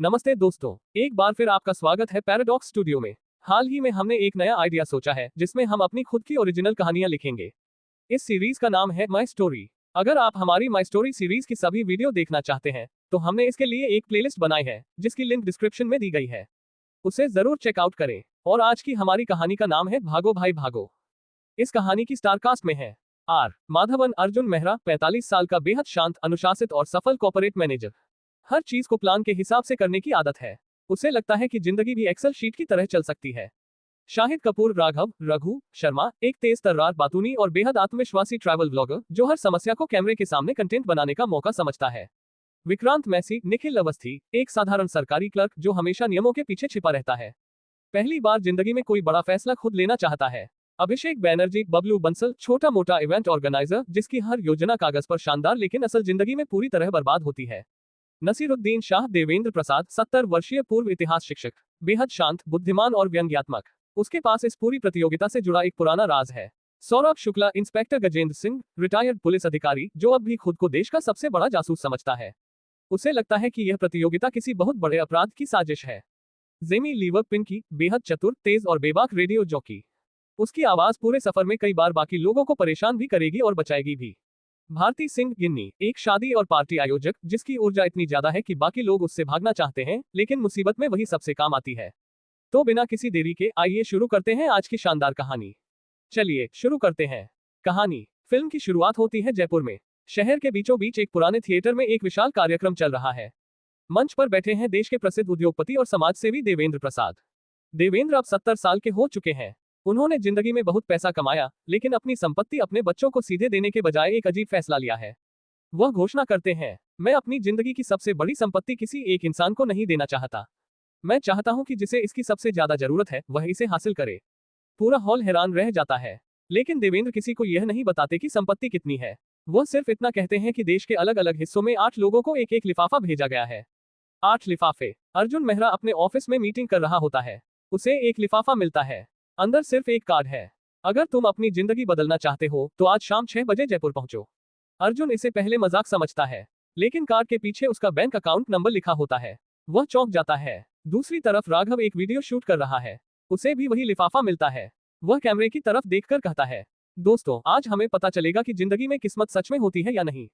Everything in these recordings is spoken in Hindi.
नमस्ते दोस्तों, एक बार फिर आपका स्वागत है पैराडॉक्स स्टूडियो में। हाल ही में हमने एक नया आइडिया सोचा है जिसमें हम अपनी खुद की ओरिजिनल कहानियां लिखेंगे। इस सीरीज का नाम है माई स्टोरी। अगर आप हमारी माई स्टोरी सीरीज की सभी वीडियो देखना चाहते हैं तो हमने इसके लिए एक प्लेलिस्ट बनाई है जिसकी लिंक डिस्क्रिप्शन में दी गई है। उसे जरूर चेकआउट करें। और आज की हमारी कहानी का नाम है भागो भाई भागो। इस कहानी की स्टारकास्ट में है आर माधवन अर्जुन मेहरा, 45 साल का, बेहद शांत, अनुशासित और सफल कॉर्पोरेट मैनेजर। हर चीज को प्लान के हिसाब से करने की आदत है। उसे लगता है कि जिंदगी भी एक्सेल शीट की तरह चल सकती है। शाहिद कपूर राघव रघु शर्मा, एक तेज तर्रार, बातूनी और बेहद आत्मविश्वासी ट्रैवल ब्लॉगर जो हर समस्या को कैमरे के सामने कंटेंट बनाने का मौका समझता है। विक्रांत मैसी निखिल अवस्थी, एक साधारण सरकारी क्लर्क जो हमेशा नियमों के पीछे छिपा रहता है। पहली बार जिंदगी में कोई बड़ा फैसला खुद लेना चाहता है। अभिषेक बैनर्जी बबलू बंसल, छोटा मोटा इवेंट ऑर्गेनाइजर जिसकी हर योजना कागज पर शानदार लेकिन असल जिंदगी में पूरी तरह बर्बाद होती है। नसीरुद्दीन शाह देवेंद्र प्रसाद, 70 वर्षीय पूर्व इतिहास शिक्षक, बेहद शांत, बुद्धिमान और व्यंग्यात्मक। उसके पास इस पूरी प्रतियोगिता से जुड़ा एक पुराना राज है। Saurabh Shukla inspector Gajendra Singh, retired police अधिकारी जो अब भी खुद को देश का सबसे बड़ा जासूस समझता है। उसे लगता है कि यह प्रतियोगिता किसी बहुत बड़े अपराध की साजिश है। जेमी लीवर पिंकी, बेहद चतुर, तेज और बेबाक रेडियो जॉकी। उसकी आवाज पूरे सफर में कई बार बाकी लोगों को परेशान भी करेगी और बचाएगी भी। भारती सिंह गिन्नी, एक शादी और पार्टी आयोजक जिसकी ऊर्जा इतनी ज्यादा है कि बाकी लोग उससे भागना चाहते हैं लेकिन मुसीबत में वही सबसे काम आती है। तो बिना किसी देरी के आइए शुरू करते हैं आज की शानदार कहानी। चलिए शुरू करते हैं कहानी। फिल्म की शुरुआत होती है जयपुर में। शहर के बीचों बीच एक पुराने थिएटर में एक विशाल कार्यक्रम चल रहा है। मंच पर बैठे हैं देश के प्रसिद्ध उद्योगपति और समाजसेवी देवेंद्र प्रसाद। देवेंद्र अब 70 साल के हो चुके हैं। उन्होंने जिंदगी में बहुत पैसा कमाया लेकिन अपनी संपत्ति अपने बच्चों को सीधे देने के बजाय एक अजीब फैसला लिया है। वह घोषणा करते हैं, मैं अपनी जिंदगी की सबसे बड़ी संपत्ति किसी एक इंसान को नहीं देना चाहता। मैं चाहता हूं कि जिसे इसकी सबसे ज्यादा जरूरत है वह इसे हासिल करे। पूरा हॉल हैरान रह जाता है। लेकिन देवेंद्र किसी को यह नहीं बताते कि संपत्ति कितनी है। वह सिर्फ इतना कहते हैं कि देश के अलग अलग हिस्सों में 8 लोगों को एक एक लिफाफा भेजा गया है। 8 लिफाफे। अर्जुन मेहरा अपने ऑफिस में मीटिंग कर रहा होता है। उसे एक लिफाफा मिलता है। अंदर सिर्फ एक कार्ड है। अगर तुम अपनी जिंदगी बदलना चाहते हो तो आज शाम 6 बजे जयपुर पहुंचो। अर्जुन इसे पहले मजाक समझता है लेकिन कार्ड के पीछे उसका बैंक अकाउंट नंबर लिखा होता है। वह चौंक जाता है। दूसरी तरफ राघव एक वीडियो शूट कर रहा है। उसे भी वही लिफाफा मिलता है। वह कैमरे की तरफ देखकर कहता है, दोस्तों आज हमें पता चलेगा कि जिंदगी में किस्मत सच में होती है या नहीं।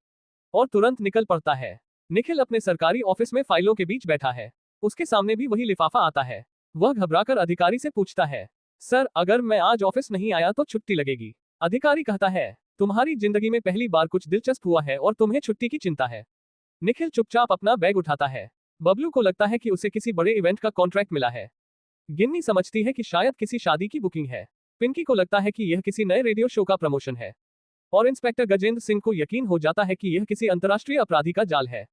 और तुरंत निकल पड़ता है। निखिल अपने सरकारी ऑफिस में फाइलों के बीच बैठा है। उसके सामने भी वही लिफाफा आता है। वह घबराकर अधिकारी से पूछता है, सर अगर मैं आज ऑफिस नहीं आया तो छुट्टी लगेगी। अधिकारी कहता है, तुम्हारी जिंदगी में पहली बार कुछ दिलचस्प हुआ है और तुम्हें छुट्टी की चिंता है। निखिल चुपचाप अपना बैग उठाता है। बबलू को लगता है कि उसे किसी बड़े इवेंट का कॉन्ट्रैक्ट मिला है। गिन्नी समझती है कि शायद किसी शादी की बुकिंग है। पिंकी को लगता है कि यह किसी नए रेडियो शो का प्रमोशन है। और इंस्पेक्टर गजेंद्र सिंह को यकीन हो जाता है कि यह किसी अंतर्राष्ट्रीय अपराधी का जाल है।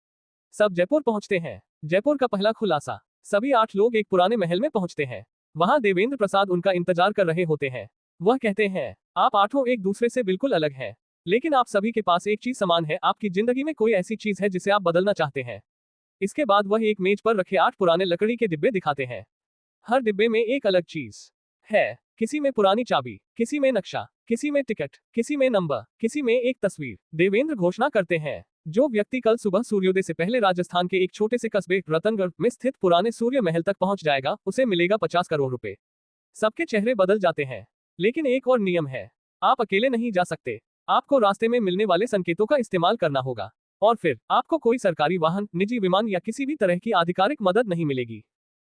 सब जयपुर पहुंचते हैं। जयपुर का पहला खुलासा। सभी 8 लोग एक पुराने महल में पहुंचते हैं। वहां देवेंद्र प्रसाद उनका इंतजार कर रहे होते हैं। वह कहते हैं, आप 8 एक दूसरे से बिल्कुल अलग हैं लेकिन आप सभी के पास एक चीज समान है। आपकी जिंदगी में कोई ऐसी चीज है जिसे आप बदलना चाहते हैं। इसके बाद वह एक मेज पर रखे 8 पुराने लकड़ी के डिब्बे दिखाते हैं। हर डिब्बे में एक अलग चीज है। किसी में पुरानी चाबी, किसी में नक्शा, किसी में टिकट, किसी में नंबर, किसी में एक तस्वीर। देवेंद्र घोषणा करते हैं, जो व्यक्ति कल सुबह सूर्योदय से पहले राजस्थान के एक छोटे से कस्बे रतनगढ़ में स्थित पुराने सूर्य महल तक पहुंच जाएगा उसे मिलेगा 50 करोड़ रुपए। सबके चेहरे बदल जाते हैं। लेकिन एक और नियम है, आप अकेले नहीं जा सकते। आपको रास्ते में मिलने वाले संकेतों का इस्तेमाल करना होगा। और फिर आपको कोई सरकारी वाहन, निजी विमान या किसी भी तरह की आधिकारिक मदद नहीं मिलेगी।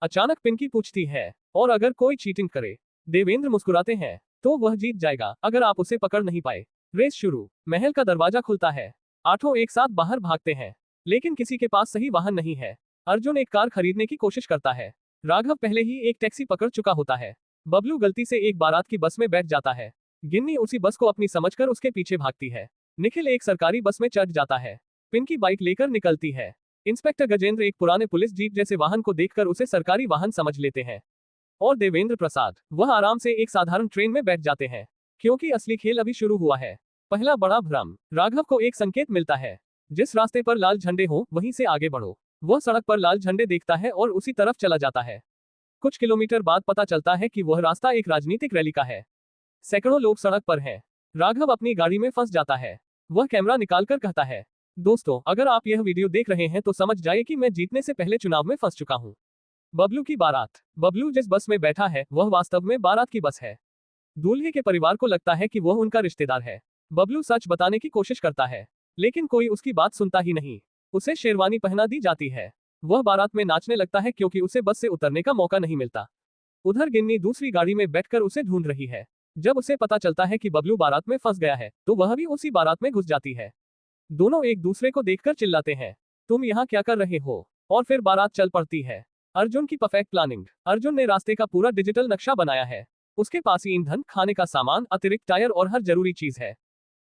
अचानक पिंकी पूछती है, और अगर कोई चीटिंग करे? देवेंद्र मुस्कुराते हैं, तो वह जीत जाएगा अगर आप उसे पकड़ नहीं पाए। रेस शुरू। महल का दरवाजा खुलता है। 8 एक साथ बाहर भागते हैं लेकिन किसी के पास सही वाहन नहीं है। अर्जुन एक कार खरीदने की कोशिश करता है। राघव पहले ही एक टैक्सी पकड़ चुका होता है। बबलू गलती से एक बारात की बस में बैठ जाता है। गिन्नी उसी बस को अपनी समझकर उसके पीछे भागती है। निखिल एक सरकारी बस में चढ़ जाता है। पिंकी बाइक लेकर निकलती है। इंस्पेक्टर गजेंद्र एक पुराने पुलिस जीप जैसे वाहन को देखकर उसे सरकारी वाहन समझ लेते हैं। और देवेंद्र प्रसाद, वह आराम से एक साधारण ट्रेन में बैठ जाते हैं क्योंकि असली खेल अभी शुरू हुआ है। पहला बड़ा भ्रम। राघव को एक संकेत मिलता है, जिस रास्ते पर लाल झंडे हो वहीं से आगे बढ़ो। वह सड़क पर लाल झंडे देखता है और उसी तरफ चला जाता है। कुछ किलोमीटर बाद पता चलता है कि वह रास्ता एक राजनीतिक रैली का है। सैकड़ों लोग सड़क पर हैं। राघव अपनी गाड़ी में फंस जाता है। वह कैमरा निकालकर कहता है, दोस्तों, अगर आप यह वीडियो देख रहे हैं तो समझ जाइए कि मैं जीतने से पहले चुनाव में फंस चुका हूँ। बबलू की बारात। बबलू जिस बस में बैठा है वह वास्तव में बारात की बस है। दूल्हे के परिवार को लगता है कि वह उनका रिश्तेदार है। बबलू सच बताने की कोशिश करता है, लेकिन कोई उसकी बात सुनता ही नहीं। उसे शेरवानी पहना दी जाती है। वह बारात में नाचने लगता है क्योंकि उसे बस से उतरने का मौका नहीं मिलता। उधर गिन्नी दूसरी गाड़ी में बैठकर उसे ढूंढ रही है। जब उसे पता चलता है कि बबलू बारात में फंस गया है तो वह भी उसी बारात में घुस जाती है। दोनों एक दूसरे को देखकर चिल्लाते हैं, तुम यहाँ क्या कर रहे हो? और फिर बारात चल पड़ती है। अर्जुन की परफेक्ट प्लानिंग। अर्जुन ने रास्ते का पूरा डिजिटल नक्शा बनाया है। उसके पास ईंधन, खाने का सामान, अतिरिक्त टायर और हर जरूरी चीज है।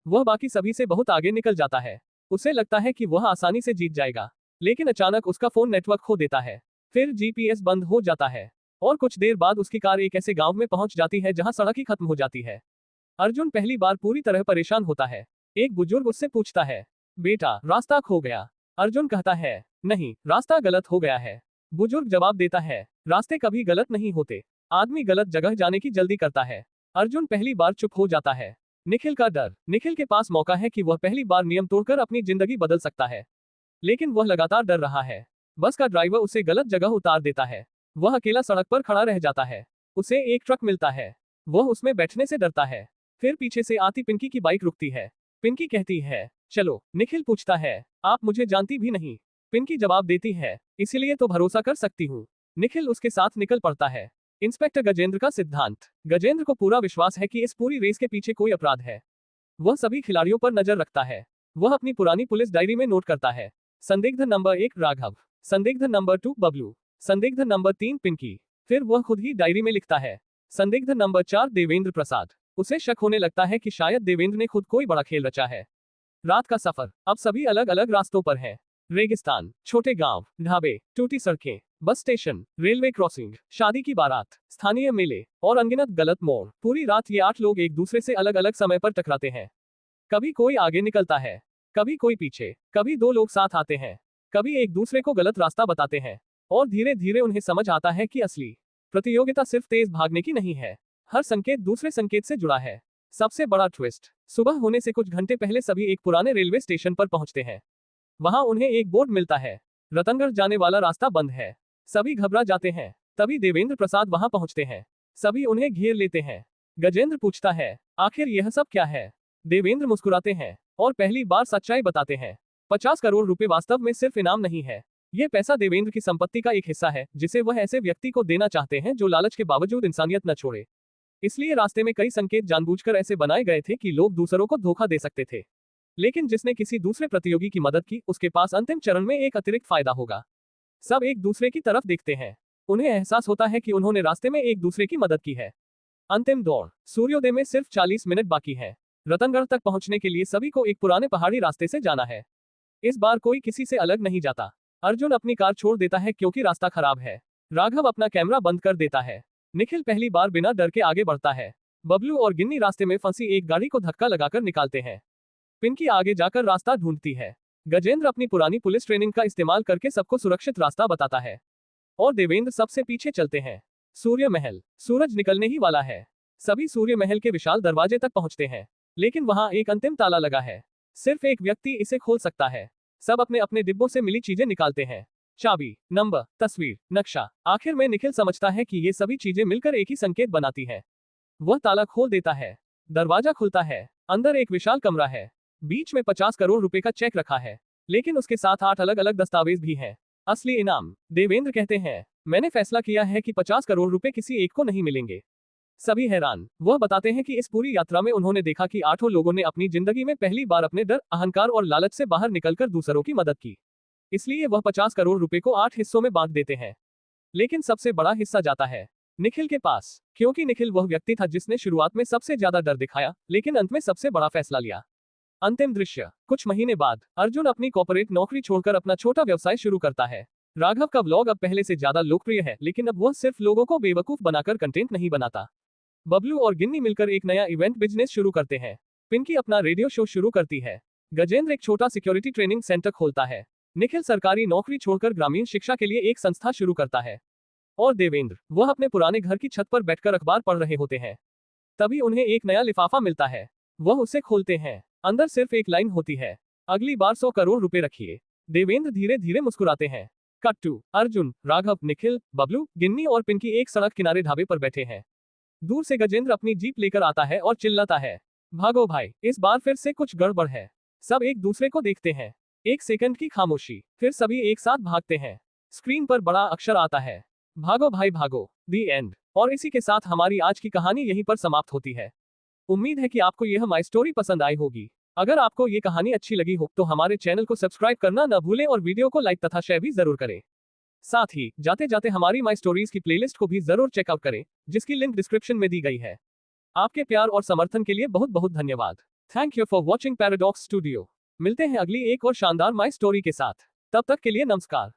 वह बाकी सभी से बहुत आगे निकल जाता है। उसे लगता है कि वह आसानी से जीत जाएगा, लेकिन अचानक उसका फोन नेटवर्क खो देता है। फिर जीपीएस बंद हो जाता है और कुछ देर बाद उसकी कार एक ऐसे गांव में पहुंच जाती है जहां सड़क ही खत्म हो जाती है। अर्जुन पहली बार पूरी तरह परेशान होता है। एक बुजुर्ग उससे पूछता है, बेटा रास्ता खो गया? अर्जुन कहता है, नहीं, रास्ता गलत हो गया है। बुजुर्ग जवाब देता है, रास्ते कभी गलत नहीं होते, आदमी गलत जगह जाने की जल्दी करता है। अर्जुन पहली बार चुप हो जाता है। निखिल का डर। निखिल के पास मौका है कि वह पहली बार नियम तोड़कर अपनी जिंदगी बदल सकता है, लेकिन वह लगातार डर रहा है। बस का ड्राइवर उसे गलत जगह उतार देता है। वह अकेला सड़क पर खड़ा रह जाता है। उसे एक ट्रक मिलता है। वह उसमें बैठने से डरता है। फिर पीछे से आती पिंकी की बाइक रुकती है। पिंकी कहती है, चलो। निखिल पूछता है, आप मुझे जानती भी नहीं? पिंकी जवाब देती है, इसीलिए तो भरोसा कर सकती हूँ। निखिल उसके साथ निकल पड़ता है। इंस्पेक्टर गजेंद्र का सिद्धांत। गजेंद्र को पूरा विश्वास है कि इस पूरी रेस के पीछे कोई अपराध है। वह सभी खिलाड़ियों पर नजर रखता है। वह अपनी पुरानी पुलिस डायरी में नोट करता है, संदिग्ध नंबर 1 राघव, संदिग्ध नंबर 2 बबलू, संदिग्ध नंबर 3 पिंकी। फिर वह खुद ही डायरी में लिखता है, संदिग्ध नंबर 4 देवेंद्र प्रसाद। उसे शक होने लगता है कि शायद देवेंद्र ने खुद कोई बड़ा खेल रचा है। रात का सफर। अब सभी अलग अलग रास्तों पर हैं। रेगिस्तान, छोटे गांव, ढाबे, टूटी सड़कें, बस स्टेशन, रेलवे क्रॉसिंग, शादी की बारात, स्थानीय मेले और अनगिनत गलत मोड़। पूरी रात ये 8 लोग एक दूसरे से अलग अलग समय पर टकराते हैं। कभी कोई आगे निकलता है, कभी कोई पीछे, कभी 2 लोग साथ आते हैं, कभी एक दूसरे को गलत रास्ता बताते हैं। और धीरे धीरे उन्हें समझ आता है कि असली प्रतियोगिता सिर्फ तेज भागने की नहीं है, हर संकेत दूसरे संकेत से जुड़ा है। सबसे बड़ा ट्विस्ट। सुबह होने से कुछ घंटे पहले सभी एक पुराने रेलवे स्टेशन पर पहुंचते हैं। वहां उन्हें एक बोर्ड मिलता है, रतनगढ़ जाने वाला रास्ता बंद है। सभी घबरा जाते हैं। तभी देवेंद्र प्रसाद वहां पहुंचते हैं। सभी उन्हें घेर लेते हैं। गजेंद्र पूछता है, आखिर यह सब क्या है? देवेंद्र मुस्कुराते हैं और पहली बार सच्चाई बताते हैं। 50 करोड़ रुपए वास्तव में सिर्फ इनाम नहीं है। यह पैसा देवेंद्र की संपत्ति का एक हिस्सा है जिसे वह ऐसे व्यक्ति को देना चाहते हैं जो लालच के बावजूद इंसानियत न छोड़े। इसलिए रास्ते में कई संकेत जानबूझकर ऐसे बनाए गए थे कि लोग दूसरों को धोखा दे सकते थे, लेकिन जिसने किसी दूसरे प्रतियोगी की मदद की उसके पास अंतिम चरण में एक अतिरिक्त फायदा होगा। सब एक दूसरे की तरफ देखते हैं। उन्हें एहसास होता है कि उन्होंने रास्ते में एक दूसरे की मदद की है। अंतिम दौड़। सूर्योदय में सिर्फ 40 मिनट बाकी है। रतनगढ़ तक पहुंचने के लिए सभी को एक पुराने पहाड़ी रास्ते से जाना है। इस बार कोई किसी से अलग नहीं जाता। अर्जुन अपनी कार छोड़ देता है क्योंकि रास्ता खराब है। राघव अपना कैमरा बंद कर देता है। निखिल पहली बार बिना डर के आगे बढ़ता है। बबलू और गिन्नी रास्ते में फंसी एक गाड़ी को धक्का लगाकर निकालते हैं। पिंकी आगे जाकर रास्ता ढूंढती है। गजेंद्र अपनी पुरानी पुलिस ट्रेनिंग का इस्तेमाल करके सबको सुरक्षित रास्ता बताता है और देवेंद्र सबसे पीछे चलते हैं। सूर्य महल। सूरज निकलने ही वाला है। सभी सूर्य महल के विशाल दरवाजे तक पहुंचते हैं, लेकिन वहां एक अंतिम ताला लगा है। सिर्फ एक व्यक्ति इसे खोल सकता है। सब अपने अपने डिब्बों से मिली चीजें निकालते हैं, चाबी, नंबर, तस्वीर, नक्शा। आखिर में निखिल समझता है कि ये सभी चीजें मिलकर एक ही संकेत बनाती हैं। वह ताला खोल देता है। दरवाजा खुलता है। अंदर एक विशाल कमरा है। बीच में 50 करोड़ रुपए का चेक रखा है, लेकिन उसके साथ 8 अलग अलग दस्तावेज भी हैं। असली इनाम। देवेंद्र कहते हैं, मैंने फैसला किया है कि 50 करोड़ रुपए किसी एक को नहीं मिलेंगे। सभी हैरान। वह बताते हैं कि इस पूरी यात्रा में उन्होंने देखा कि 8 लोगों ने अपनी जिंदगी में पहली बार अपने डर, अहंकार और लालच से बाहर निकलकर दूसरों की मदद की। इसलिए वह 50 करोड़ रुपए को 8 हिस्सों में बांट देते हैं। लेकिन सबसे बड़ा हिस्सा जाता है निखिल के पास, क्योंकि निखिल वह व्यक्ति था जिसने शुरुआत में सबसे ज्यादा डर दिखाया, लेकिन अंत में सबसे बड़ा फैसला लिया। अंतिम दृश्य। कुछ महीने बाद अर्जुन अपनी कॉर्पोरेट नौकरी छोड़कर अपना छोटा व्यवसाय शुरू करता है। राघव का व्लॉग अब पहले से ज्यादा लोकप्रिय है, लेकिन अब वह सिर्फ लोगों को बेवकूफ बनाकर कंटेंट नहीं बनाता। बबलू और गिन्नी मिलकर एक नया इवेंट बिजनेस शुरू करते हैं। पिंकी अपना रेडियो शो शुरू करती है। गजेंद्र एक छोटा सिक्योरिटी ट्रेनिंग सेंटर खोलता है। निखिल सरकारी नौकरी छोड़कर ग्रामीण शिक्षा के लिए एक संस्था शुरू करता है। और देवेंद्र, वह अपने पुराने घर की छत पर बैठकर अखबार पढ़ रहे होते हैं। तभी उन्हें एक नया लिफाफा मिलता है। वह उसे खोलते हैं। अंदर सिर्फ एक लाइन होती है, अगली बार 100 करोड़ रुपए रखिए। देवेंद्र धीरे धीरे मुस्कुराते हैं। कट टू अर्जुन, राघव, निखिल, बबलू, गिन्नी और पिंकी एक सड़क किनारे ढाबे पर बैठे हैं। दूर से गजेंद्र अपनी जीप लेकर आता है और चिल्लाता है, भागो भाई, इस बार फिर से कुछ गड़बड़ है। सब एक दूसरे को देखते हैं। एक सेकंड की खामोशी, फिर सभी एक साथ भागते हैं। स्क्रीन पर बड़ा अक्षर आता है, भागो भाई भागो, दी एंड। और इसी के साथ हमारी आज की कहानी यहीं पर समाप्त होती है। उम्मीद है कि आपको यह माई स्टोरी पसंद आई होगी। अगर आपको ये कहानी अच्छी लगी हो तो हमारे चैनल को सब्सक्राइब करना न भूलें और वीडियो को लाइक तथा शेयर भी जरूर करें। साथ ही जाते जाते हमारी माई स्टोरीज की प्लेलिस्ट को भी जरूर चेकआउट करें, जिसकी लिंक डिस्क्रिप्शन में दी गई है। आपके प्यार और समर्थन के लिए बहुत बहुत धन्यवाद। Thank you for watching paradox studio. मिलते हैं अगली एक और शानदार माई स्टोरी के साथ। तब तक के लिए नमस्कार।